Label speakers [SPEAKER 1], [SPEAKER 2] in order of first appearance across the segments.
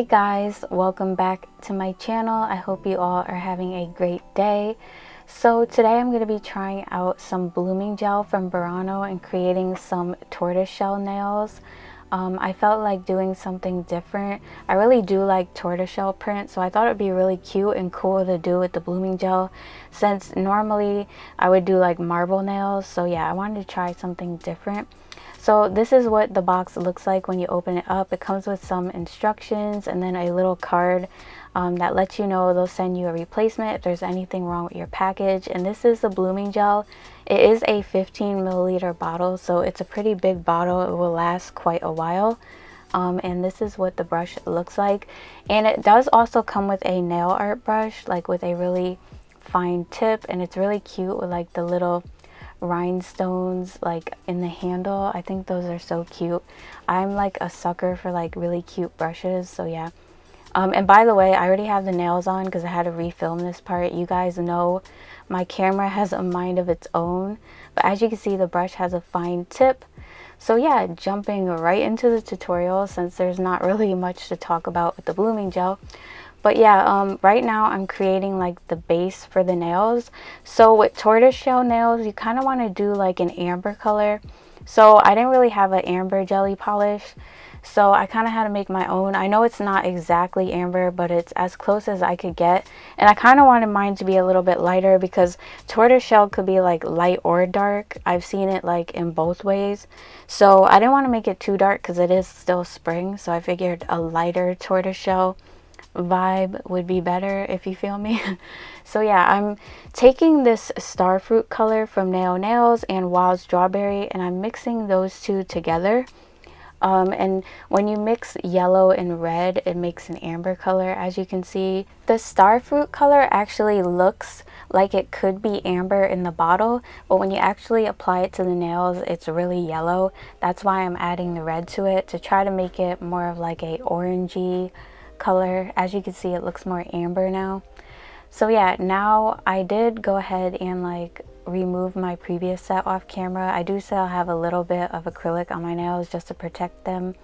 [SPEAKER 1] guys, welcome back to my channel. I hope you all are having a great day. So today I'm going to be trying out some blooming gel from Burano and creating some tortoiseshell nails. I felt like doing something different. I really do like tortoiseshell print, so I thought it would be really cute and cool to do with the blooming gel, since normally I would do like marble nails. So yeah, I wanted to try something different. So this is what the box looks like when you open it up. It comes with some instructions and then a little card that lets you know they'll send you a replacement if there's anything wrong with your package. And this is the blooming gel. It is a 15 milliliter bottle, so it's a pretty big bottle. It will last quite a while. And this is what the brush looks like. And it does also come with a nail art brush, like with a really fine tip, and it's really cute with like the little rhinestones like in the handle. I think those are so cute. I'm like a sucker for like really cute brushes, so yeah. And by the way, I already have the nails on because I had to refilm this part. You guys know my camera has a mind of its own, but as you can see, the brush has a fine tip. So yeah, jumping right into the tutorial, since there's not really much to talk about with the blooming gel. But yeah, right now I'm creating like the base for the nails. So with tortoiseshell nails, you kind of want to do like an amber color. So I didn't really have an amber jelly polish, so I kind of had to make my own. I know it's not exactly amber, but it's as close as I could get. And I kind of wanted mine to be a little bit lighter because tortoiseshell could be like light or dark. I've seen it like in both ways. So I didn't want to make it too dark because it is still spring. So I figured a lighter tortoiseshell vibe would be better, if you feel me. So yeah, I'm taking this starfruit color from Nail Nails and Wild Strawberry, and I'm mixing those two together. And when you mix yellow and red, it makes an amber color. As you can see, the starfruit color actually looks like it could be amber in the bottle, but when you actually apply it to the nails, it's really yellow. That's why I'm adding the red to it, to try to make it more of like a orangey color. As you can see, it looks more amber now. So yeah, now I did go ahead and like remove my previous set off camera. I do still have a little bit of acrylic on my nails just to protect them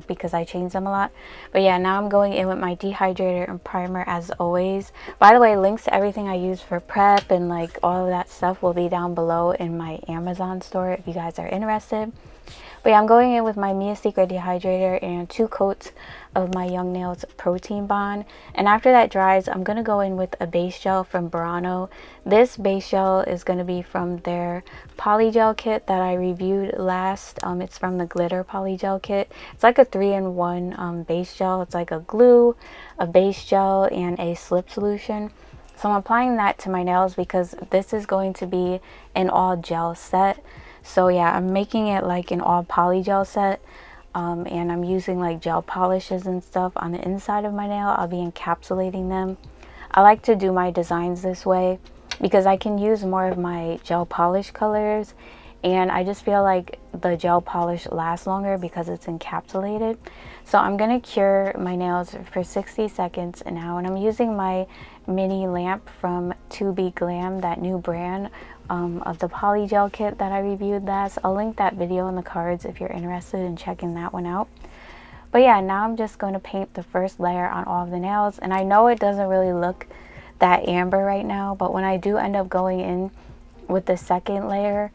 [SPEAKER 1] because I change them a lot. But yeah, now I'm going in with my dehydrator and primer as always. By the way, links to everything I use for prep and like all of that stuff will be down below in my Amazon store if you guys are interested. But yeah, I'm going in with my Mia Secret dehydrator and 2 coats of my Young Nails protein bond. And after that dries, I'm going to go in with a base gel from Burano. This base gel is going to be from their Polygel kit that I reviewed last. It's from the Glitter Polygel kit. It's like a 3-in-1 base gel. It's like a glue, a base gel, and a slip solution. So I'm applying that to my nails because this is going to be an all gel set. So yeah, I'm making it like an all poly gel set, and I'm using like gel polishes and stuff on the inside of my nail. I'll be encapsulating them. I like to do my designs this way because I can use more of my gel polish colors, and I just feel like the gel polish lasts longer because it's encapsulated. So I'm going to cure my nails for 60 seconds now, and I'm using my mini lamp from GLAM, that new brand of the Polygel kit that I reviewed last. I'll link that video in the cards if you're interested in checking that one out. But yeah, now I'm just going to paint the first layer on all of the nails, and I know it doesn't really look that amber right now, but when I do end up going in with the second layer,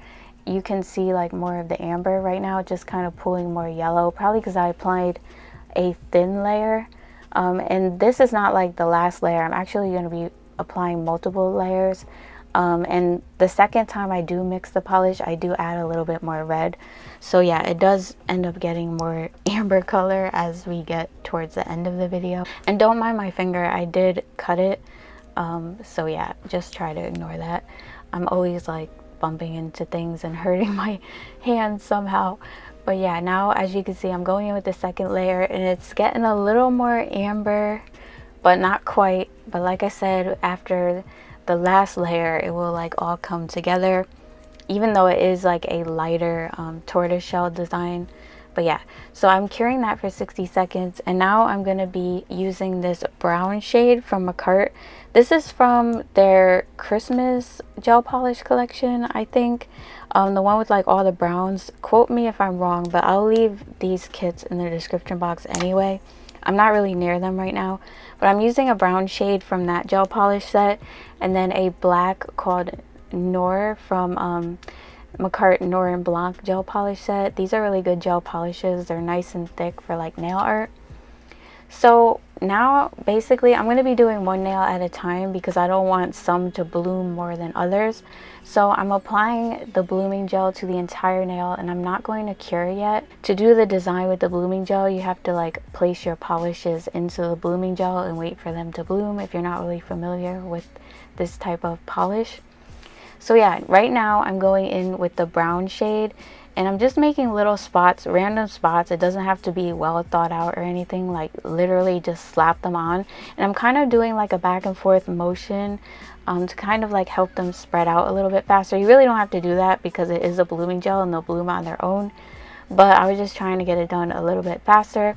[SPEAKER 1] you can see like more of the amber. Right now it's just kind of pulling more yellow, probably because I applied a thin layer. And this is not like the last layer. I'm actually going to be applying multiple layers. And the second time I do mix the polish, I do add a little bit more red. So yeah, it does end up getting more amber color as we get towards the end of the video. And don't mind my finger, I did cut it. So yeah, just try to ignore that. I'm always like bumping into things and hurting my hands somehow. But yeah, now as you can see, I'm going in with the second layer and it's getting a little more amber, but not quite. But like I said, after the last layer, it will like all come together, even though it is like a lighter tortoiseshell design. But yeah, so I'm curing that for 60 seconds, and now I'm going to be using this brown shade from Makartt. This is from their Christmas gel polish collection, I think. The one with like all the browns. Quote me if I'm wrong, but I'll leave these kits in the description box anyway. I'm not really near them right now, but I'm using a brown shade from that gel polish set, and then a black called Nior from Makartt Nior Blanc gel polish set. These are really good gel polishes. They're nice and thick for like nail art. So now basically I'm going to be doing one nail at a time because I don't want some to bloom more than others. So I'm applying the blooming gel to the entire nail, and I'm not going to cure yet. To do the design with the blooming gel, you have to like place your polishes into the blooming gel and wait for them to bloom if you're not really familiar with this type of polish. So yeah, right now I'm going in with the brown shade, and I'm just making little spots, random spots. It doesn't have to be well thought out or anything, like literally just slap them on. And I'm kind of doing like a back and forth motion to kind of like help them spread out a little bit faster. You really don't have to do that because it is a blooming gel and they'll bloom on their own. But I was just trying to get it done a little bit faster.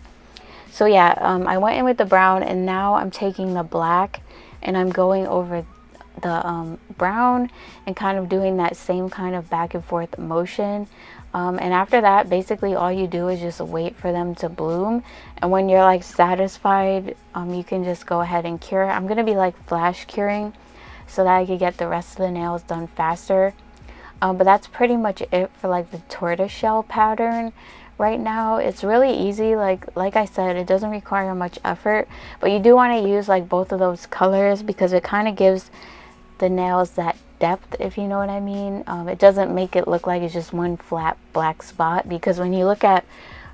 [SPEAKER 1] So yeah, I went in with the brown, and now I'm taking the black and I'm going over the brown and kind of doing that same kind of back and forth motion. And after that, basically all you do is just wait for them to bloom, and when you're like satisfied, you can just go ahead and cure. I'm gonna be like flash curing so that I could get the rest of the nails done faster. But that's pretty much it for like the tortoise shell pattern right now. It's really easy, like I said, it doesn't require much effort, but you do want to use like both of those colors because it kind of gives the nails that depth, if you know what I mean. It doesn't make it look like it's just one flat black spot, because when you look at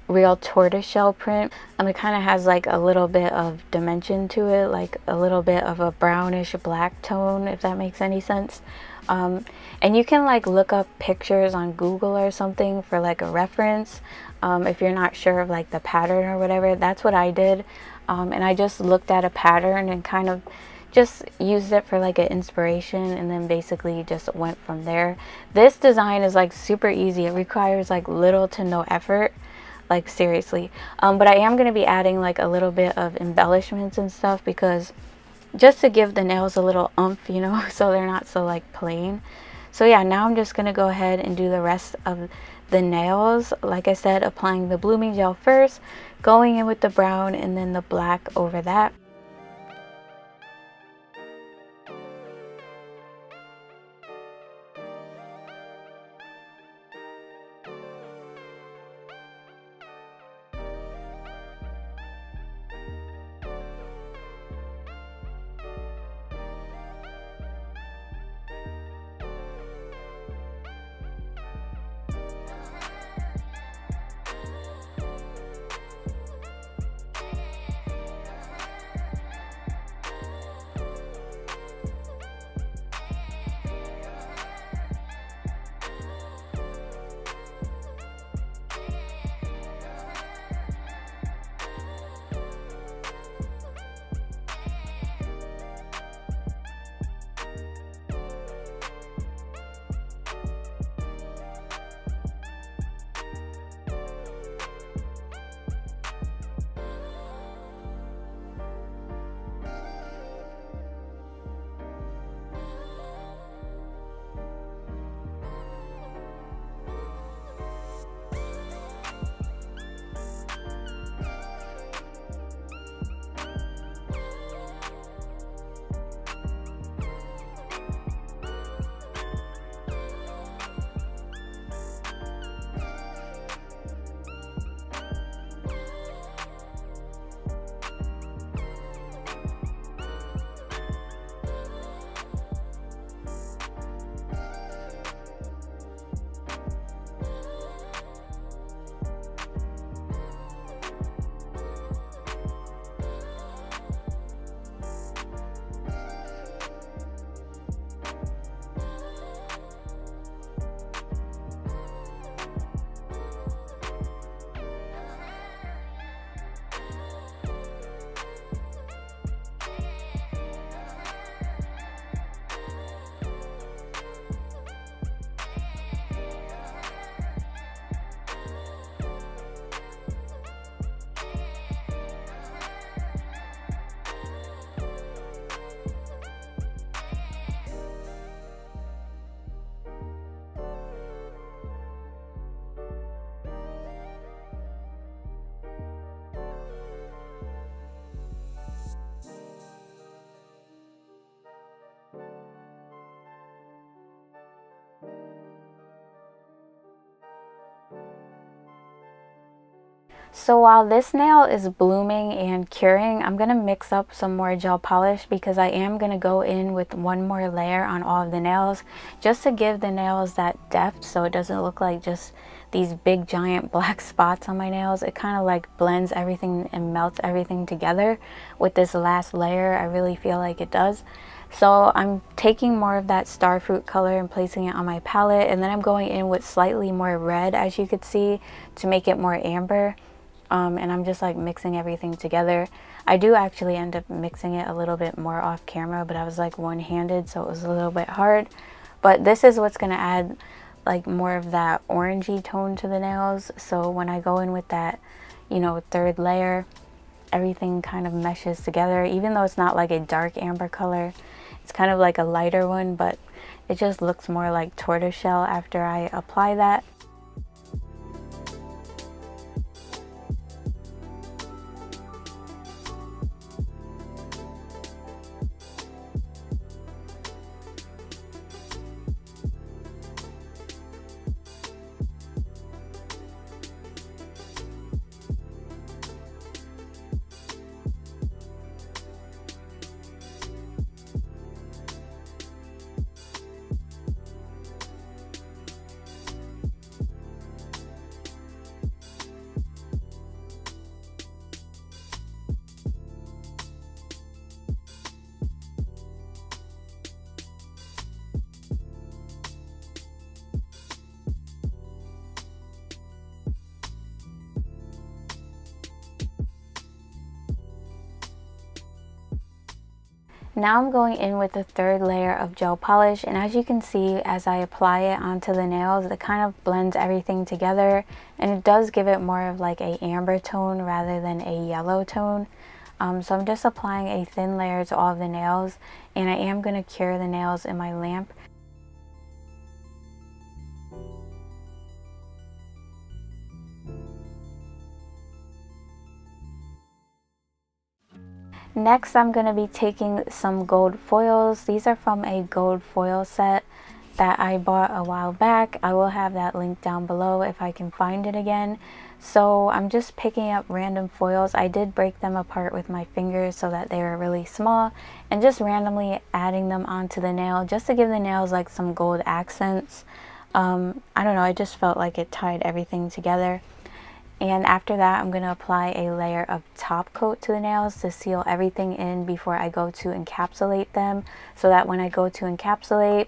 [SPEAKER 1] real tortoiseshell print, it kind of has like a little bit of dimension to it, like a little bit of a brownish black tone, if that makes any sense. And you can like look up pictures on Google or something for like a reference if you're not sure of like the pattern or whatever. That's what I did, and I just looked at a pattern and kind of just used it for like an inspiration, and then basically just went from there. This design is like super easy. It requires like little to no effort, like seriously. But I am going to be adding like a little bit of embellishments and stuff, because just to give the nails a little oomph, you know, so they're not so like plain. So yeah, now I'm just going to go ahead and do the rest of the nails. Like I said, applying the blooming gel first, going in with the brown, and then the black over that. So while this nail is blooming and curing, I'm going to mix up some more gel polish because I am going to go in with one more layer on all of the nails just to give the nails that depth so it doesn't look like just these big giant black spots on my nails. It kind of like blends everything and melts everything together with this last layer. I really feel like it does. So I'm taking more of that starfruit color and placing it on my palette, and then I'm going in with slightly more red, as you could see, to make it more amber. And I'm just like mixing everything together. I do actually end up mixing it a little bit more off camera, but I was like one-handed, so it was a little bit hard. But this is what's going to add like more of that orangey tone to the nails. So when I go in with that, you know, third layer, everything kind of meshes together. Even though it's not like a dark amber color, it's kind of like a lighter one, but it just looks more like tortoiseshell after I apply that. Now I'm going in with the third layer of gel polish, and as you can see, as I apply it onto the nails, it kind of blends everything together, and it does give it more of like a amber tone rather than a yellow tone. So I'm just applying a thin layer to all of the nails, and I am going to cure the nails in my lamp. Next, I'm going to be taking some gold foils. These are from a gold foil set that I bought a while back. I will have that link down below if I can find it again. So I'm just picking up random foils. I did break them apart with my fingers so that they were really small, and just randomly adding them onto the nail just to give the nails like some gold accents. I don't know, I just felt like it tied everything together. And after that, I'm going to apply a layer of top coat to the nails to seal everything in before I go to encapsulate them, so that when I go to encapsulate,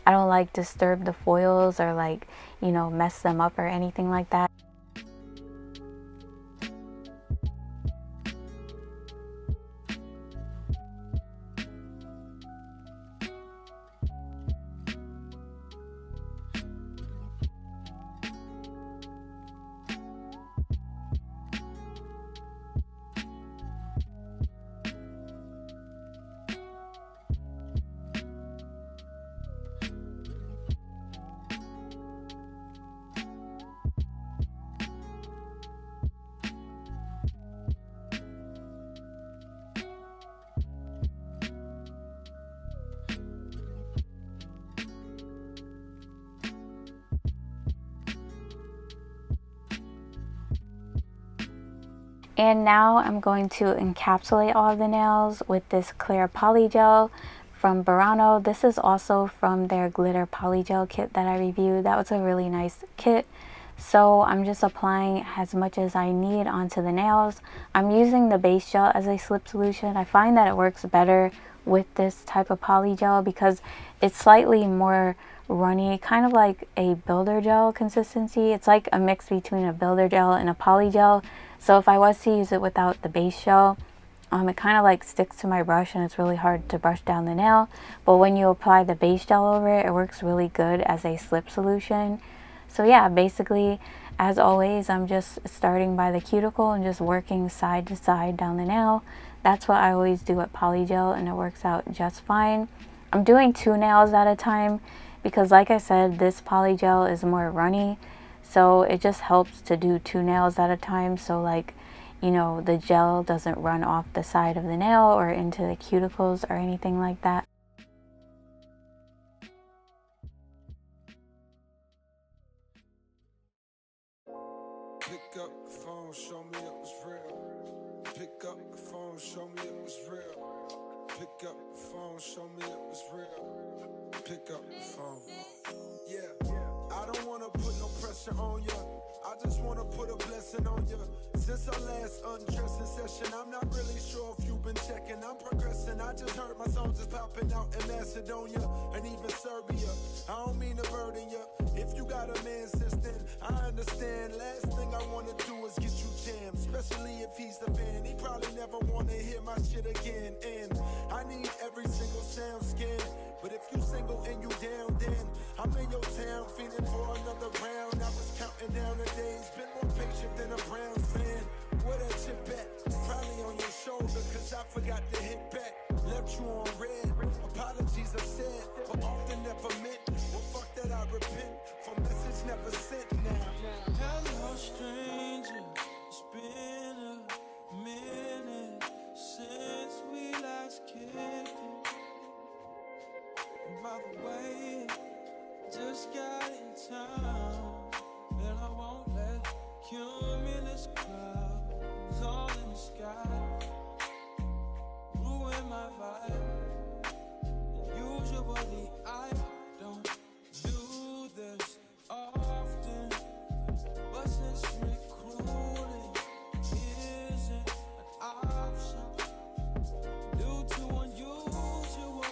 [SPEAKER 1] I don't like disturb the foils or like, you know, mess them up or anything like that. And now I'm going to encapsulate all of the nails with this clear polygel from Burano. This is also from their glitter polygel kit that I reviewed. That was a really nice kit. So I'm just applying as much as I need onto the nails. I'm using the base gel as a slip solution. I find that it works better with this type of polygel because it's slightly more runny, kind of like a builder gel consistency. It's like a mix between a builder gel and a polygel. So if I was to use it without the base gel, it kind of like sticks to my brush and it's really hard to brush down the nail. But when you apply the base gel over it, it works really good as a slip solution. So yeah, basically, as always, I'm just starting by the cuticle and just working side to side down the nail. That's what I always do at polygel, and it works out just fine. I'm doing 2 nails at a time because, like I said, this polygel is more runny. So it just helps to do 2 nails at a time, so like, you know, the gel doesn't run off the side of the nail or into the cuticles or anything like that.
[SPEAKER 2] Pick up the phone, show me me it was real. Pick up the phone, show me it was real. Pick up the phone. Yeah, I don't wanna put no pressure on you. I just wanna put a blessing on you. Since our last undressing session, I'm not really sure if you've been checking. I'm progressing. I just heard my songs is popping out in Macedonia and even Serbia. I don't mean to burden you. If you got a man since then, I understand. Last thing I wanna do is get you jammed, especially if he's the fan. He probably never wanna hear my shit again. And I need every single sound scan. But if you single and you down, then I'm in your town feeling for another round. I was counting down the days, been more patient than a Browns fan. Where that chip at? Probably on your shoulder, cause I forgot to hit back. Left you on red, apologies are said, but often never meant. Well, fuck that, I repent for message never sent now.
[SPEAKER 3] Hello, stranger, it's been a minute since we last kicked it. And by the way, just got in town, and I won't let cumulus clouds all in the sky ruin my vibe. And usually I don't do this often, but since recruiting isn't an option due to unusual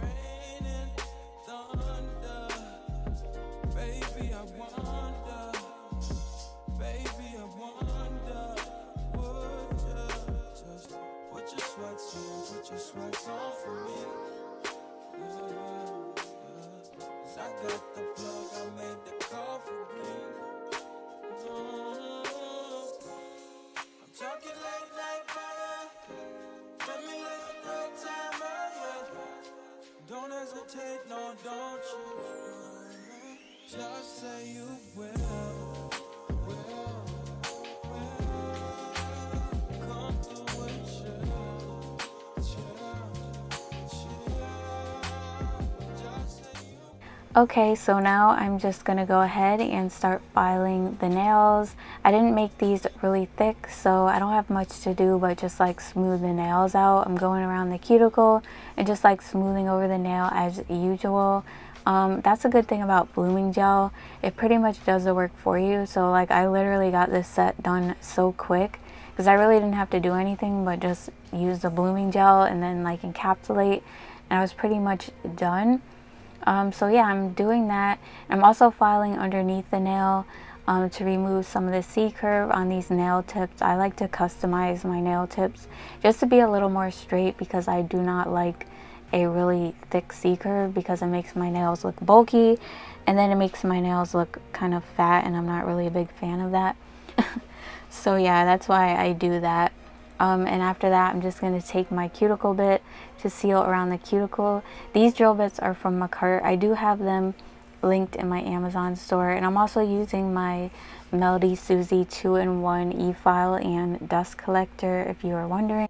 [SPEAKER 3] rain and thunder, baby, I wonder, would you just put your sweats on, for me? Yeah. 'Cause I got the plug, I made the call for me. I'm talking late night fire. Let me lay a good time on you. Don't hesitate, no, don't you? Just say you will. Come through and chill. Just say you.
[SPEAKER 1] Okay, so now I'm just gonna go ahead and start filing the nails. I didn't make these really thick, so I don't have much to do but just like smooth the nails out. I'm going around the cuticle and just like smoothing over the nail as usual. That's a good thing about blooming gel. It pretty much does the work for you. So like I literally got this set done so quick because I really didn't have to do anything but just use the blooming gel and then like encapsulate, and I was pretty much done. So yeah, I'm doing that. I'm also filing underneath the nail to remove some of the C-curve on these nail tips. I like to customize my nail tips just to be a little more straight because I do not like a really thick C-curve because it makes my nails look bulky and then it makes my nails look kind of fat, and I'm not really a big fan of that. So yeah, that's why I do that. And after that, I'm just going to take my cuticle bit to seal around the cuticle. These drill bits are from Makartt. I do have them linked in my Amazon store, and I'm also using my Melody Susie 2-in-1 e-file and dust collector if you are wondering.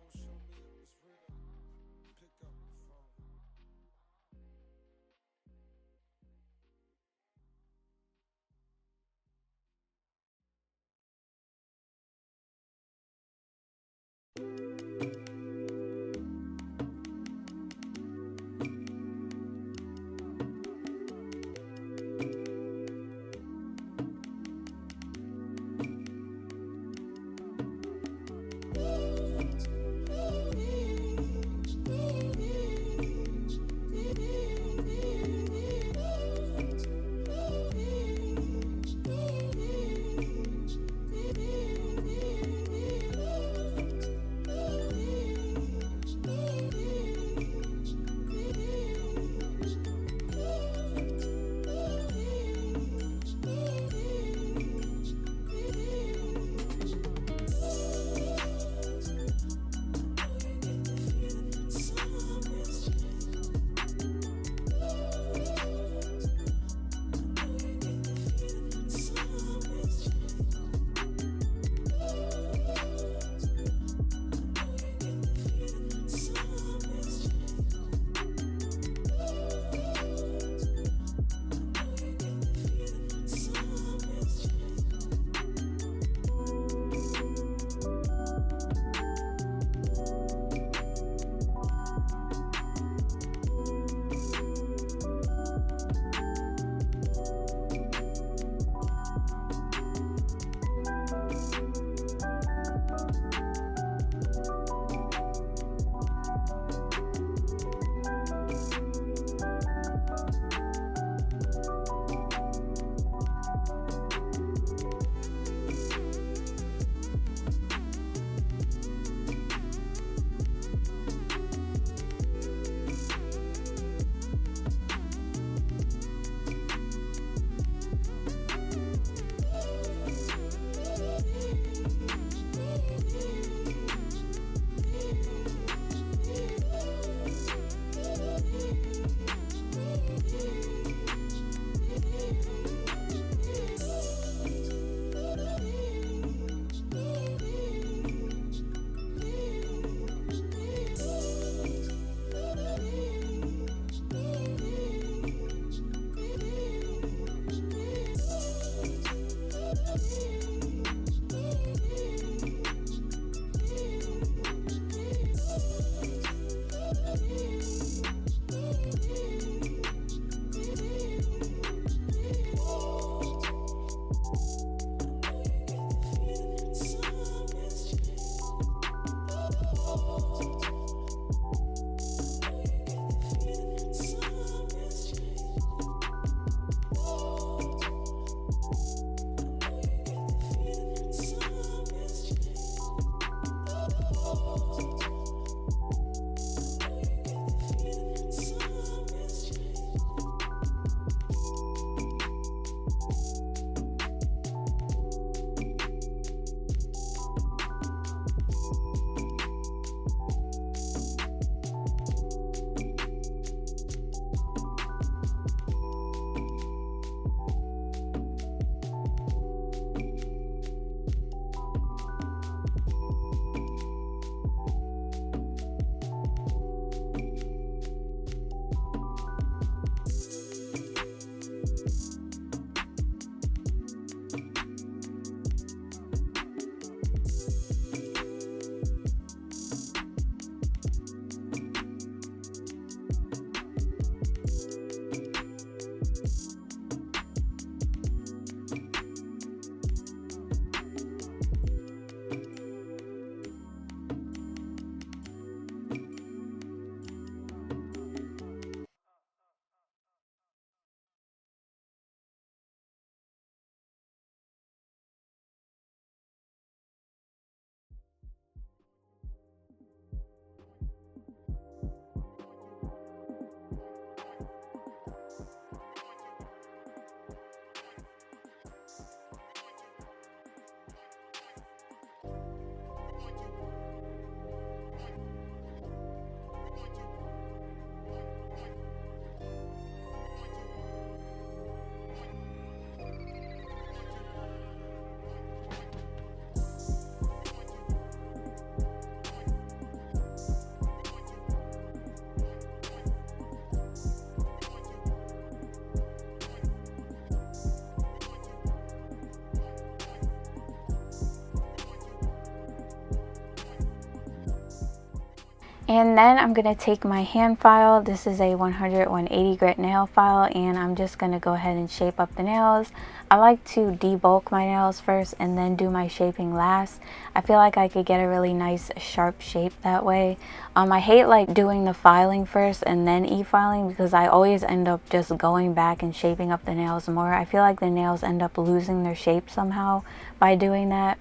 [SPEAKER 1] And then I'm going to take my hand file. This is a 180 grit nail file, and I'm just going to go ahead and shape up the nails. I like to debulk my nails first and then do my shaping last. I feel like I could get a really nice sharp shape that way. I hate like doing the filing first and then e-filing, because I always end up just going back and shaping up the nails more. I feel like the nails end up losing their shape somehow by doing that.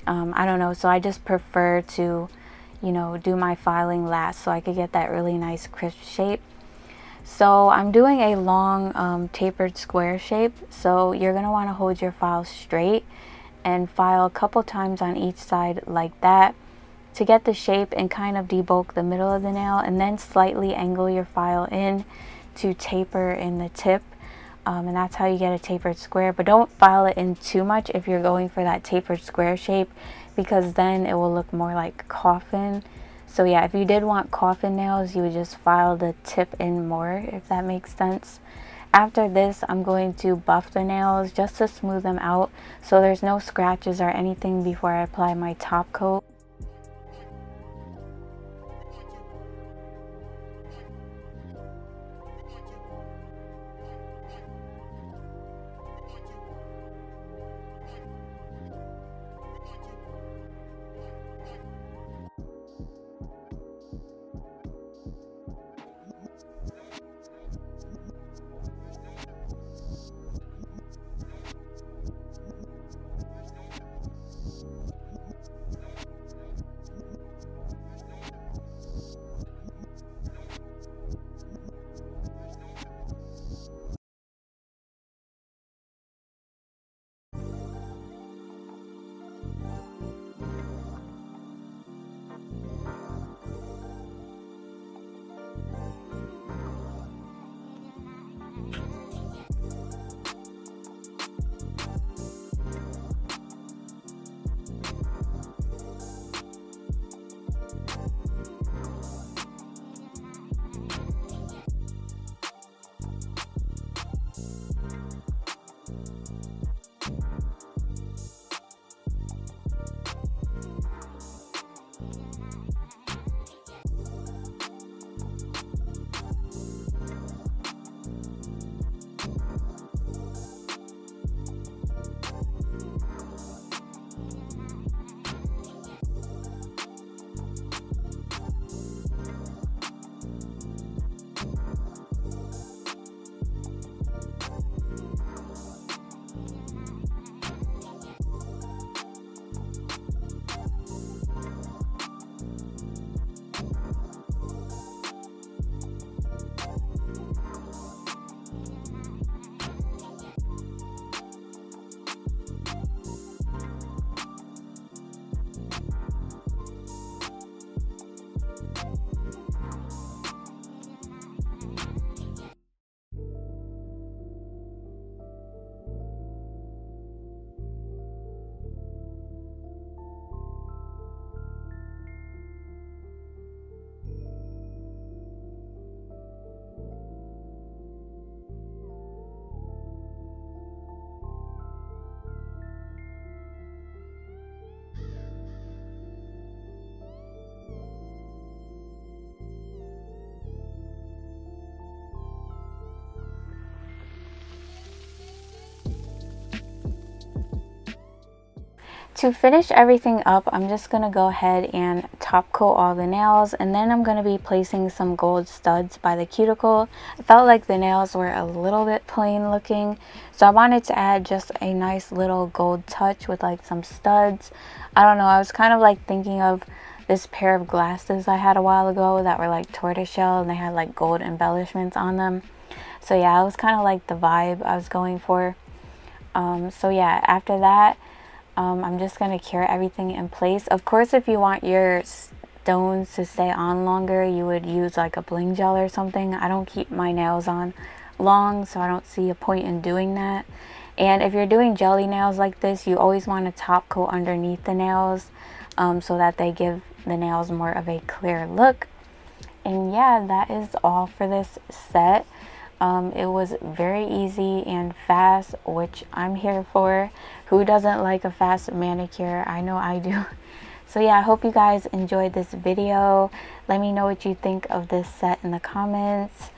[SPEAKER 1] I don't know, so I just prefer to, you know, do my filing last so I could get that really nice crisp shape. So I'm doing a long tapered square shape, so you're going to want to hold your file straight and file a couple times on each side like that to get the shape and kind of debulk the middle of the nail, and then slightly angle your file in to taper in the tip. And that's how you get a tapered square. But don't file it in too much if you're going for that tapered square shape, because then it will look more like coffin. So yeah, if you did want coffin nails, you would just file the tip in more, if that makes sense. After this, I'm going to buff the nails just to smooth them out so there's no scratches or anything before I apply my top coat. To finish everything up, I'm just going to go ahead and top coat all the nails, and then I'm going to be placing some gold studs by the cuticle. I felt like the nails were a little bit plain looking, so I wanted to add just a nice little gold touch with like some studs. I don't know, I was kind of like thinking of this pair of glasses I had a while ago that were like tortoiseshell and they had like gold embellishments on them. So yeah, it was kind of like the vibe I was going for. So yeah, after that, I'm just going to cure everything in place. Of course, if you want your stones to stay on longer, you would use like a bling gel or something. I don't keep my nails on long, so I don't see a point in doing that. And if you're doing jelly nails like this, you always want to top coat underneath the nails so that they give the nails more of a clear look. And yeah, that is all for this set. It was very easy and fast, which I'm here for. Who doesn't like a fast manicure? I know I do. So yeah, I hope you guys enjoyed this video. Let me know what you think of this set in the comments.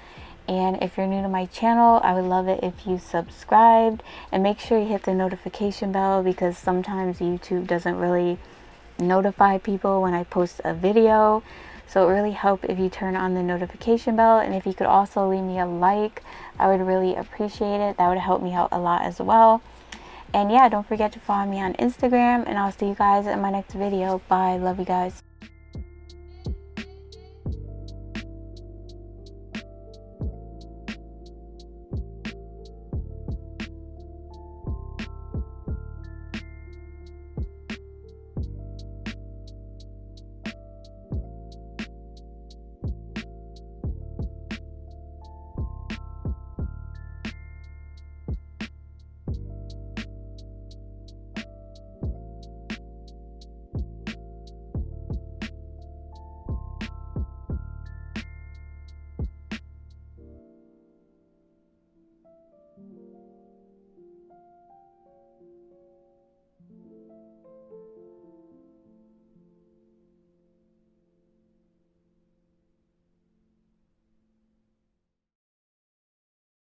[SPEAKER 1] And if you're new to my channel, I would love it if you subscribed, and make sure you hit the notification bell, because sometimes YouTube doesn't really notify people when I post a video. So it really helps if you turn on the notification bell, and if you could also leave me a like, I would really appreciate it. That would help me out a lot as well. And yeah, don't forget to follow me on Instagram, and I'll see you guys in my next video. Bye. Love you guys.